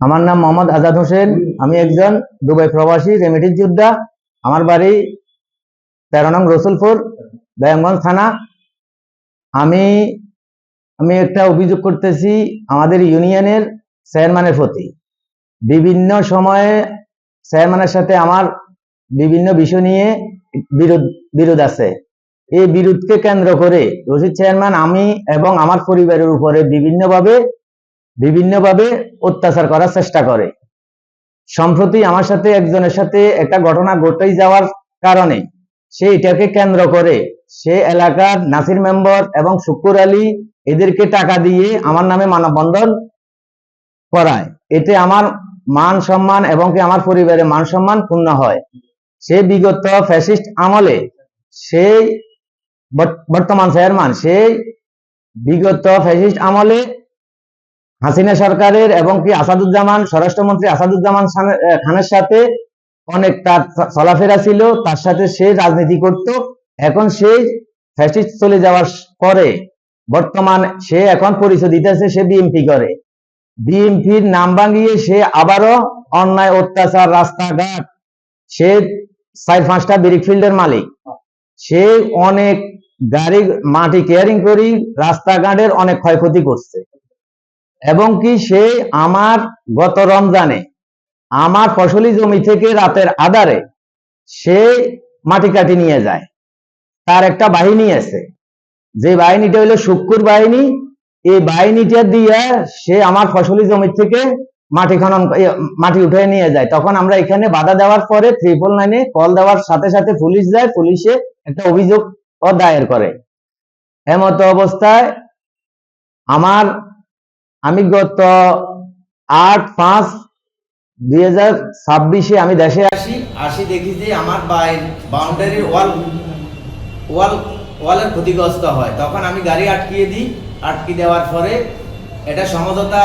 আমার নাম মোহাম্মদ আজাদ হোসেন। আমি একজন দুবাই প্রবাসী রেমিটেন্স যোদ্ধা। আমার বাড়ি 13 নং রসুলপুর, বেগমগঞ্জ থানা। আমি আমি একটা অভিযোগ করতেছি আমাদের ইউনিয়নের চেয়ারম্যানের প্রতি। বিভিন্ন সময়ে চেয়ারম্যানের সাথে আমার বিভিন্ন বিষয় নিয়ে বিরোধ আছে। এই বিরোধকে কেন্দ্র করে রশিদ চেয়ারম্যান আমি এবং আমার পরিবারের উপরে বিভিন্নভাবে অত্যাচার করার চেষ্টা করে। সম্প্রতি আমার সাথে একজনের সাথে একটা ঘটনা ঘটে যাওয়ার কারণে সে এটাকে কেন্দ্র করে সে এলাকার নাসির মেম্বার এবং শুক্কুর আলী এদেরকে টাকা দিয়ে আমার নামে মানববন্ধন করায়। এতে আমার মান সম্মান এবং কি আমার পরিবারের মান সম্মান ক্ষুণ্ণ হয়। সে বিগত ফ্যাসিস্ট আমলে সেই বর্তমান চেয়ারম্যান সেই বিগত ফ্যাসিস্ট আমলে হাসিনা সরকারের এবং কি আসাদুজ্জামান স্বরাষ্ট্রমন্ত্রী আসাদুজ্জামান খানের সাথে অনেক তার চলাফেরা ছিল, তার সাথে সে রাজনীতি করত। এখন সেই ফ্যাসিস্ট চলে যাওয়ার পরে বর্তমান সে এখন পরিচয় দিতেছে সে বিএমপি করে। বিএমপির নাম ভাঙিয়ে সে আবারও অন্যায় অত্যাচার, রাস্তাঘাট, সে 4-5টা ব্রিকফিল্ডের মালিক। সে অনেক গাড়ি মাটি কেয়ারিং করি রাস্তাঘাটের অনেক ক্ষয়ক্ষতি করছে এবং কি সে আমার গত রমজানে আমার ফসলি জমি থেকে রাতের আধারে সে মাটি কাটি নিয়ে যায়। তার একটা বাহিনী আছে, যে বাহিনীটা হলো শুক্কুর বাহিনী। এই বাহিনীটা দিয়ে সে আমার ফসলি জমি থেকে মাটি উঠে নিয়ে যায়। তখন আমরা এখানে বাধা দেওয়ার পরে 999 কল দেওয়ার সাথে সাথে পুলিশ যায়, পুলিশে একটা অভিযোগ দায়ের করে। এমতো অবস্থায় আমি গত 8/5/2026 আমি দেশে আসি দেখি যে আমার বাউন্ডারির ওয়ালের ক্ষতিগ্রস্ত হয়। তখন আমি গাড়ি আটকে দেওয়ার পরে এটা সমঝোতা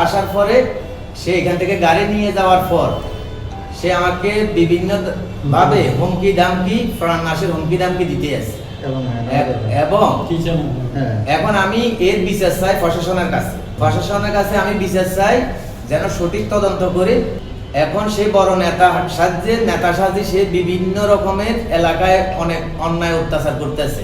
আসার পরে সে এখান থেকে গাড়ি নিয়ে যাওয়ার পর সে আমাকে বিভিন্ন ভাবে হুমকি দামকি প্রাণনাশের হুমকি দামকি দিতে আছে এবং এখন আমি এর বিচার চাই প্রশাসনের কাছে আমি বিচার চাই যেন সঠিক তদন্ত করে। এখন সে বড় নেতা সাজে সে বিভিন্ন রকমের এলাকায় অনেক অন্যায় অত্যাচার করতেছে।